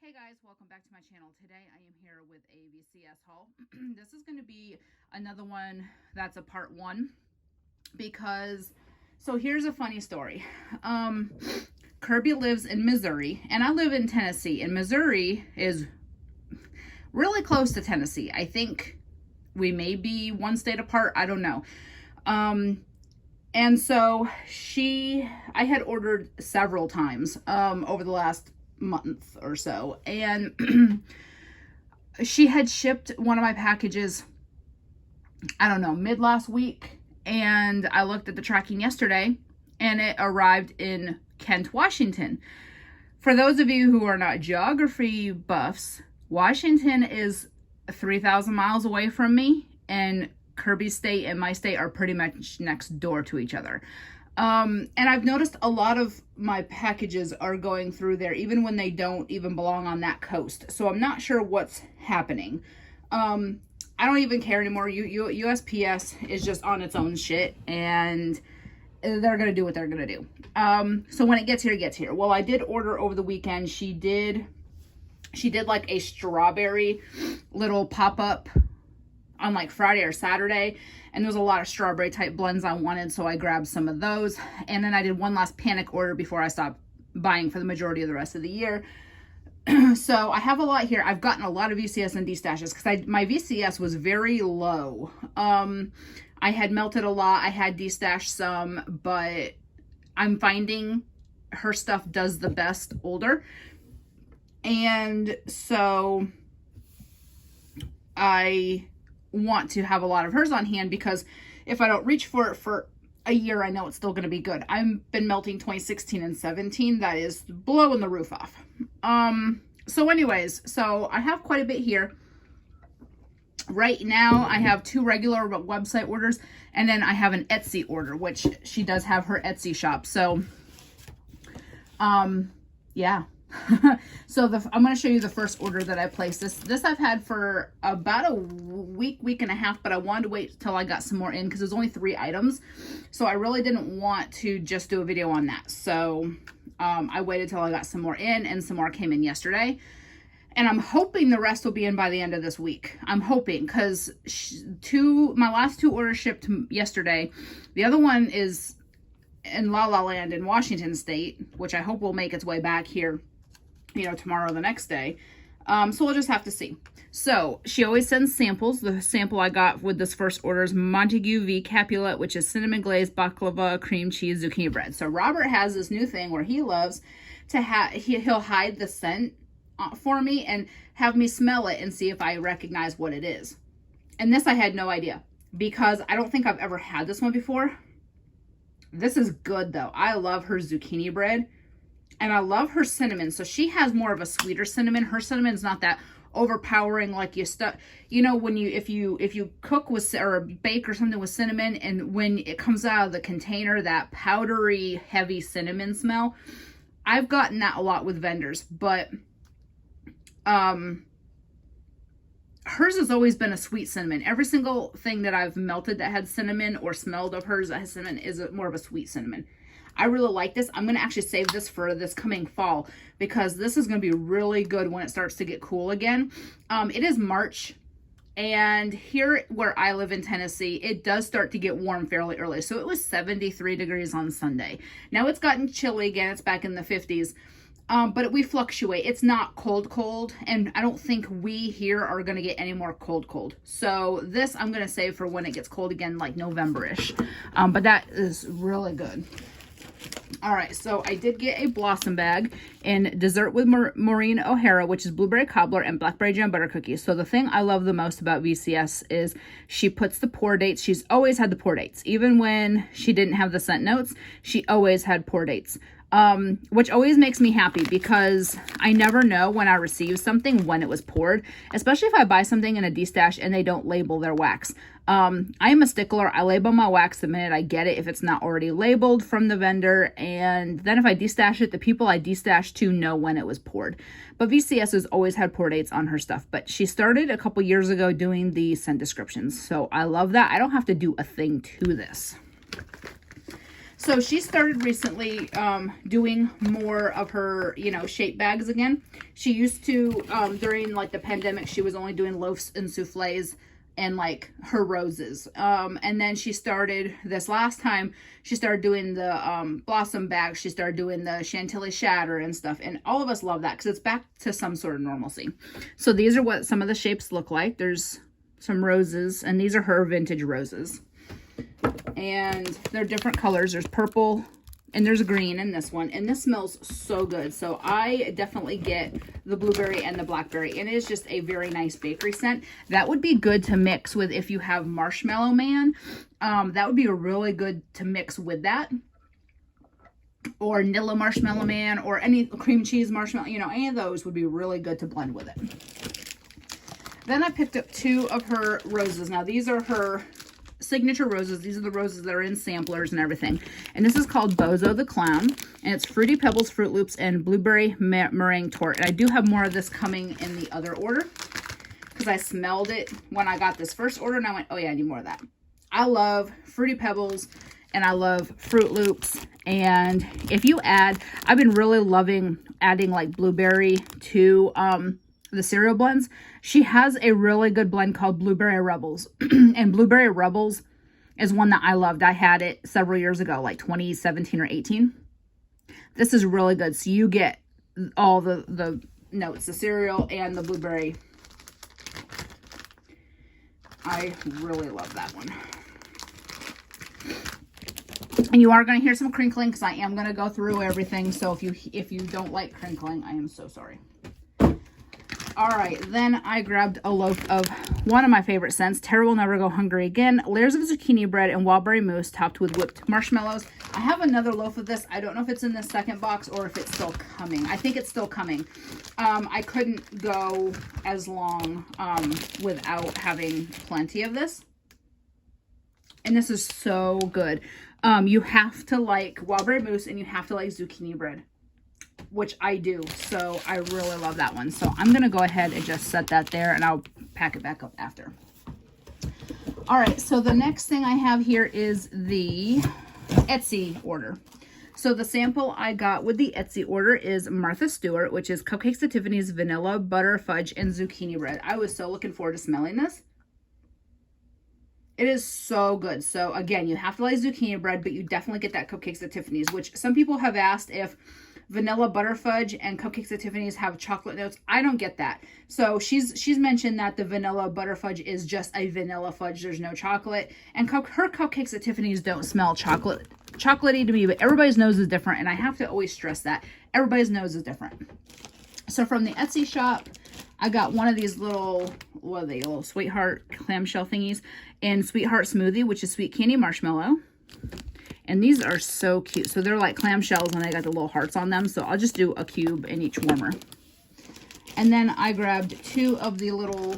Hey guys, welcome back to my channel. Today I am here with a VCS haul. This is going to be another one that's a part one because, so here's a funny story. Kirby lives in Missouri and I live in Tennessee, and Missouri is really close to Tennessee. I think we may be one state apart. I don't know. And so I had ordered several times over the last month or so, and she had shipped one of my packages, I don't know, mid last week, and I looked at the tracking yesterday and it arrived in Kent, Washington. For those of you who are not geography buffs, Washington is 3,000 miles away from me, and Kirby's state and my state are pretty much next door to each other. And I've noticed a lot of my packages are going through there, even when they don't even belong on that coast. So I'm not sure what's happening. I don't even care anymore. USPS is just on its own shit, and they're going to do what they're going to do. So when it gets here, it gets here. Well, I did order over the weekend. She did like a strawberry little pop-up on like Friday or Saturday, and there was a lot of strawberry type blends I wanted, so I grabbed some of those. And then I did one last panic order before I stopped buying for the majority of the rest of the year. So I have a lot here. I've gotten a lot of VCS and D-stashes because my VCS was very low. I had melted a lot. I had D-stashed some, but I'm finding her stuff does the best older. And so I want to have a lot of hers on hand, because if I don't reach for it for a year, I know it's still going to be good. I've been melting 2016 and 17. That is blowing the roof off. So anyways, so I have quite a bit here. Right now, I have 2 regular website orders, and then I have an Etsy order, which she does have her Etsy shop. So, yeah. So I'm going to show you the first order that I placed. This I've had for about a week and a half, but I wanted to wait till I got some more in because there's only 3 items. So I really didn't want to just do a video on that. So I waited till I got some more in, and some more came in yesterday. And I'm hoping the rest will be in by the end of this week. I'm hoping, because my last 2 orders shipped yesterday. The other one is in La La Land in Washington State, which I hope will make its way back here, tomorrow or the next day. So we'll just have to see. So she always sends samples. The sample I got with this first order is Montague V Capulet, which is cinnamon glazed baklava, cream cheese, zucchini bread. So Robert has this new thing where he loves to he'll hide the scent for me and have me smell it and see if I recognize what it is. And this I had no idea, because I don't think I've ever had this one before. This is good though. I love her zucchini bread, and I love her cinnamon. So she has more of a sweeter cinnamon. Her cinnamon's not that overpowering like when if you cook with or bake or something with cinnamon, and when it comes out of the container, that powdery heavy cinnamon smell. I've gotten that a lot with vendors, but hers has always been a sweet cinnamon. Every single thing that I've melted that had cinnamon or smelled of hers that has cinnamon is more of a sweet cinnamon. I really like this. I'm going to actually save this for this coming fall, because this is going to be really good when it starts to get cool again. It is March, and here where I live in Tennessee, it does start to get warm fairly early. So it was 73 degrees on Sunday. Now it's gotten chilly again. It's back in the 50s. But we fluctuate. It's not cold, and I don't think we here are going to get any more cold. So this I'm going to save for when it gets cold again, like November-ish. But that is really good. All right, so I did get a Blossom bag in Dessert with Maureen O'Hara, which is blueberry cobbler and blackberry jam butter cookies. So the thing I love the most about VCS is she puts the pour dates. She's always had the pour dates. Even when she didn't have the scent notes, she always had pour dates. Which always makes me happy, because I never know when I receive something when it was poured, especially if I buy something in a D-stash and they don't label their wax. I am a stickler. I label my wax the minute I get it if it's not already labeled from the vendor, and then if I D-stash it, the people I D-stash to know when it was poured. But VCS has always had pour dates on her stuff, but she started a couple years ago doing the scent descriptions, so I love that. I don't have to do a thing to this. So she started recently doing more of her, you know, shape bags again. She used to, during like the pandemic, she was only doing loaves and souffles and like her roses. And then she started this last time, she started doing the blossom bags. She started doing the Chantilly shatter and stuff. And all of us love that because it's back to some sort of normalcy. So these are what some of the shapes look like. There's some roses, and these are her vintage roses. And they're different colors. There's purple and there's green in this one, and this smells so good. So I definitely get the blueberry and the blackberry, and it is just a very nice bakery scent. That would be good to mix with if you have Marshmallow Man. That would be a really good to mix with that, or Nilla Marshmallow Man, or any cream cheese marshmallow, you know, any of those would be really good to blend with it. Then I picked up 2 of her roses. Now these are her signature roses. These are the roses that are in samplers and everything. And this is called Bozo the Clown. And it's Fruity Pebbles, Fruit Loops, and Blueberry Meringue Torte. And I do have more of this coming in the other order, because I smelled it when I got this first order and I went, oh yeah, I need more of that. I love Fruity Pebbles and I love Fruit Loops. And if you add, I've been really loving adding like blueberry to the cereal blends. She has a really good blend called Blueberry Rebels. And Blueberry Rebels is one that I loved. I had it several years ago, like 2017 or 18. This is really good. So you get all the notes, the cereal and the blueberry. I really love that one. And you are going to hear some crinkling because I am going to go through everything. So if you don't like crinkling, I am so sorry. All right, then I grabbed a loaf of one of my favorite scents, Tara Will Never Go Hungry Again, layers of zucchini bread and wildberry mousse topped with whipped marshmallows. I have another loaf of this. I don't know if it's in the second box or if it's still coming. I think it's still coming. I couldn't go as long without having plenty of this. And this is so good. You have to like wildberry mousse and you have to like zucchini bread, which I do. So I really love that one. So I'm going to go ahead and just set that there and I'll pack it back up after. All right. So the next thing I have here is the Etsy order. So the sample I got with the Etsy order is Martha Stewart, which is Cupcakes at Tiffany's vanilla, butter, fudge, and zucchini bread. I was so looking forward to smelling this. It is so good. So again, you have to like zucchini bread, but you definitely get that Cupcakes at Tiffany's, which some people have asked if vanilla butter fudge and Cupcakes at Tiffany's have chocolate notes. I don't get that. So she's mentioned that the vanilla butter fudge is just a vanilla fudge. There's no chocolate. And her Cupcakes at Tiffany's don't smell chocolatey to me, but everybody's nose is different. And I have to always stress that. Everybody's nose is different. So from the Etsy shop, I got one of these little, what are they, little Sweetheart clamshell thingies, and Sweetheart Smoothie, which is sweet candy marshmallow. And these are so cute. So they're like clamshells and they got the little hearts on them. So I'll just do a cube in each warmer. And then I grabbed 2 of the little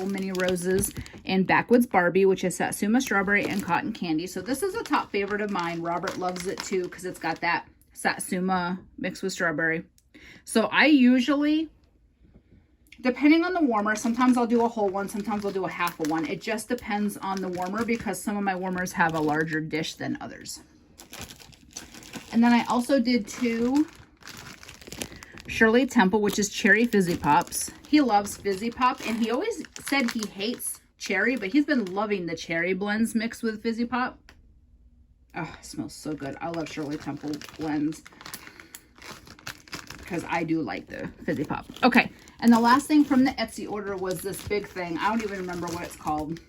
mini roses and Backwoods Barbie, which is Satsuma Strawberry and Cotton Candy. So this is a top favorite of mine. Robert loves it too because it's got that Satsuma mixed with strawberry. So I usually, depending on the warmer, sometimes I'll do a whole one, sometimes I'll do a half of one. It just depends on the warmer because some of my warmers have a larger dish than others. And then I also did 2 Shirley Temple, which is Cherry Fizzy Pops. He loves Fizzy Pop, and he always said he hates cherry, but he's been loving the cherry blends mixed with Fizzy Pop. Oh, it smells so good. I love Shirley Temple blends because I do like the Fizzy Pop. Okay. And the last thing from the Etsy order was this big thing. I don't even remember what it's called.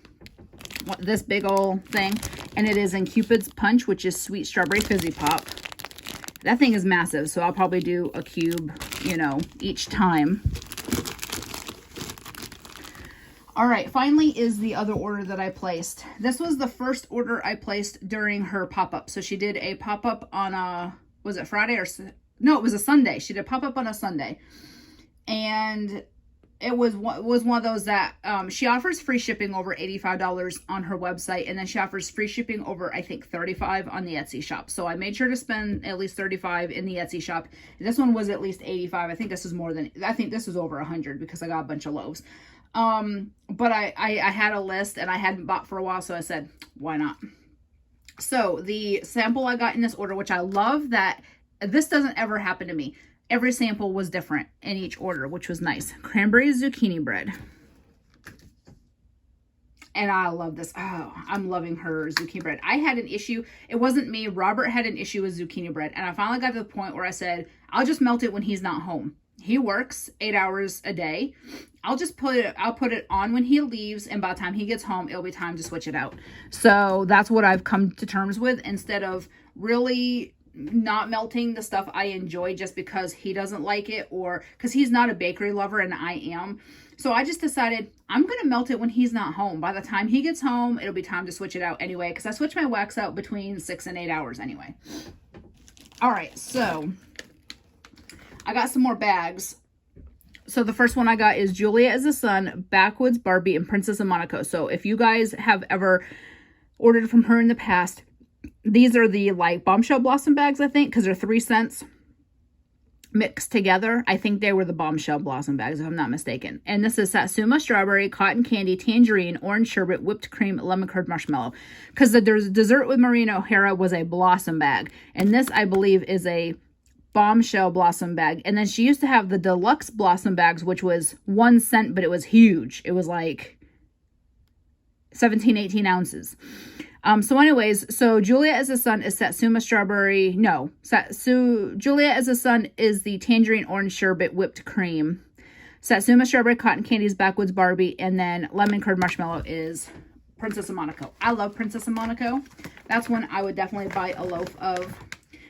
This big old thing. And it is in Cupid's Punch, which is Sweet Strawberry Fizzy Pop. That thing is massive, so I'll probably do a cube, you know, each time. All right, finally is the other order that I placed. This was the first order I placed during her pop-up. So she did a pop-up on a, was it Friday or, no, it was a Sunday. She did a pop-up on a Sunday. And it was one of those that she offers free shipping over $85 on her website, and then she offers free shipping over, I think, $35 on the Etsy shop. So I made sure to spend at least $35 in the Etsy shop. This one was at least $85. I think this is more than, I think this was over $100 because I got a bunch of loaves. But I had a list and I hadn't bought for a while, so I said, why not? So the sample I got in this order, which I love that this doesn't ever happen to me. Every sample was different in each order, which was nice. Cranberry zucchini bread. And I love this. Oh, I'm loving her zucchini bread. I had an issue. It wasn't me. Robert had an issue with zucchini bread. And I finally got to the point where I said, I'll just melt it when he's not home. He works 8 hours a day. I'll put it on when he leaves. And by the time he gets home, it'll be time to switch it out. So that's what I've come to terms with, instead of really not melting the stuff I enjoy just because he doesn't like it, or because he's not a bakery lover and I am. So I just decided I'm going to melt it when he's not home. By the time he gets home, it'll be time to switch it out anyway, because I switch my wax out between 6 and 8 hours anyway. All right, so I got some more bags. So the first one I got is Julia as a Sun, Backwoods Barbie, and Princess of Monaco. So if you guys have ever ordered from her in the past, these are the like Bombshell Blossom bags, I think, because they're 3 cents mixed together. I think they were the Bombshell Blossom bags, if I'm not mistaken. And this is Satsuma Strawberry, Cotton Candy, Tangerine, Orange Sherbet, Whipped Cream, Lemon Curd Marshmallow. Because the Dessert with Maureen O'Hara was a Blossom bag. And this, I believe, is a Bombshell Blossom bag. And then she used to have the Deluxe Blossom bags, which was 1 cent, but it was huge. It was like 17, 18 ounces. So anyways, so Julia as a Sun is Satsuma Strawberry. No, Julia as a Sun is the Tangerine Orange Sherbet Whipped Cream. Satsuma Strawberry Cotton Candy is Backwoods Barbie. And then Lemon Curd Marshmallow is Princess of Monaco. I love Princess of Monaco. That's one I would definitely buy a loaf of.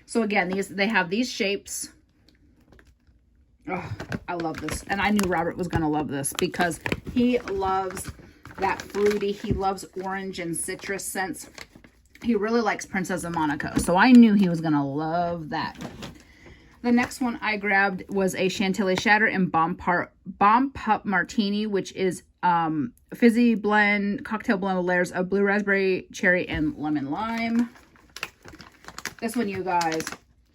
So again, they have these shapes. Oh, I love this. And I knew Robert was going to love this because he loves that fruity. He loves orange and citrus scents. He really likes Princess of Monaco. So I knew he was going to love that. The next one I grabbed was a Chantilly Shatter and Bomb Pup Martini, which is fizzy blend, cocktail blend with layers of blue raspberry, cherry, and lemon lime. This one, you guys,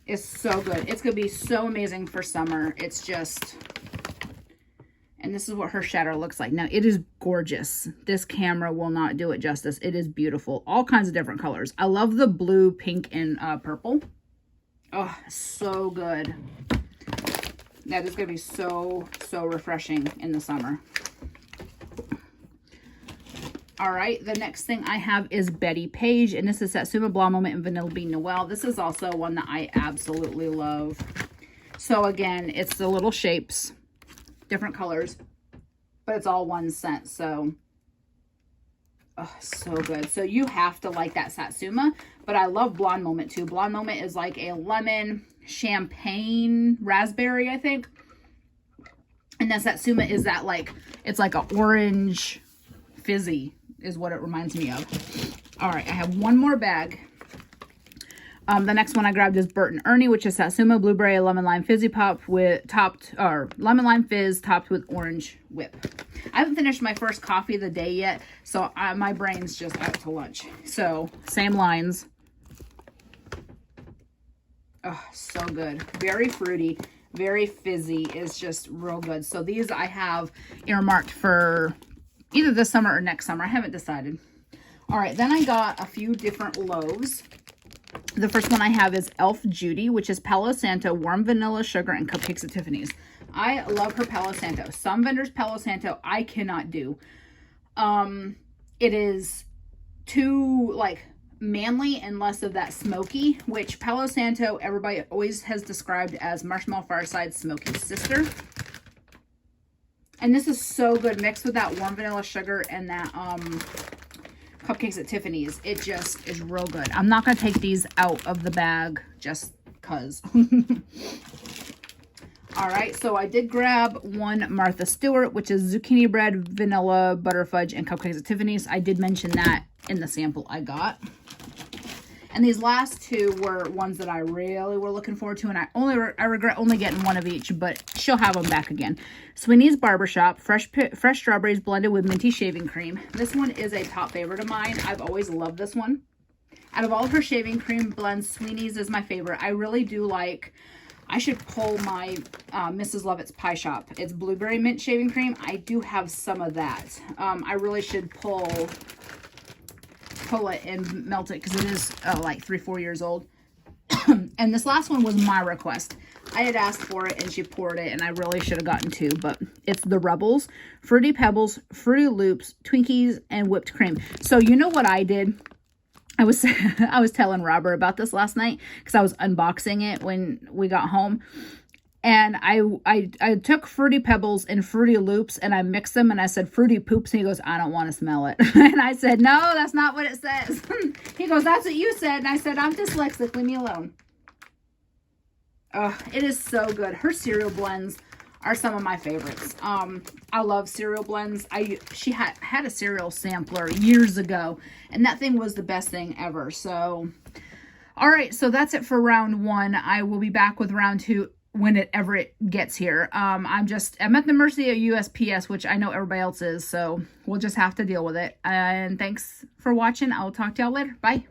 is so good. It's going to be so amazing for summer. It's just... And this is what her shatter looks like. Now, it is gorgeous. This camera will not do it justice. It is beautiful. All kinds of different colors. I love the blue, pink, and purple. Oh, so good. That is going to be so, so refreshing in the summer. All right, the next thing I have is Betty Page, and this is Satsuma Blonde Moment and Vanilla Bean Noel. This is also one that I absolutely love. So again, it's the little shapes, different colors, but it's all 1 cent. So, oh, so good. So you have to like that Satsuma, but I love Blonde Moment too. Blonde Moment is like a lemon champagne raspberry, I think. And then Satsuma is that like, it's like an orange fizzy is what it reminds me of. All right, I have one more bag. The next one I grabbed is Bert and Ernie, which is Satsuma Blueberry Lemon Lime Fizzy Pop with lemon lime fizz topped with orange whip. I haven't finished my first coffee of the day yet, so my brain's just out to lunch. So same lines. Oh, so good. Very fruity, very fizzy. It's just real good. So these I have earmarked for either this summer or next summer. I haven't decided. All right, then I got a few different loaves. The first one I have is Elf Judy, which is Palo Santo, warm vanilla sugar, and cupcakes at Tiffany's. I love her Palo Santo. Some vendors Palo Santo I cannot do. It is too like manly and less of that smoky, which Palo Santo everybody always has described as Marshmallow Fireside Smoky Sister. And this is so good mixed with that warm vanilla sugar and that cupcakes at Tiffany's. It just is real good. I'm not going to take these out of the bag just because. All right, so I did grab one Martha Stewart, which is zucchini bread, vanilla, butter fudge, and cupcakes at Tiffany's. I did mention that in the sample I got. And these last two were ones that I really were looking forward to, and I regret only getting one of each, but she'll have them back again. Sweeney's Barbershop, fresh strawberries blended with minty shaving cream. This one is a top favorite of mine. I've always loved this one. Out of all of her shaving cream blends, Sweeney's is my favorite. I really do like, I should pull my Mrs. Lovett's Pie Shop. It's blueberry mint shaving cream. I do have some of that. I really should pull pull it and melt it because it is like 3-4 years old. And this last one was my request. I had asked for it and she poured it, and I really should have gotten 2, but it's the Rebels Fruity Pebbles, Fruity Loops, Twinkies, and whipped cream. So you know what I did? I was telling Robert about this last night because I was unboxing it when we got home. And I took Fruity Pebbles and Fruity Loops and I mixed them, and I said Fruity Poops, and he goes, I don't want to smell it. And I said, no, that's not what it says. He goes, that's what you said. And I said, I'm dyslexic, leave me alone. Oh, it is so good. Her cereal blends are some of my favorites. I love cereal blends. She had a cereal sampler years ago, and that thing was the best thing ever. So, all right, so that's it for round 1. I will be back with round 2 whenever it gets here. I'm at the mercy of USPS, which I know everybody else is, so we'll just have to deal with it. And thanks for watching. I'll talk to y'all later. Bye.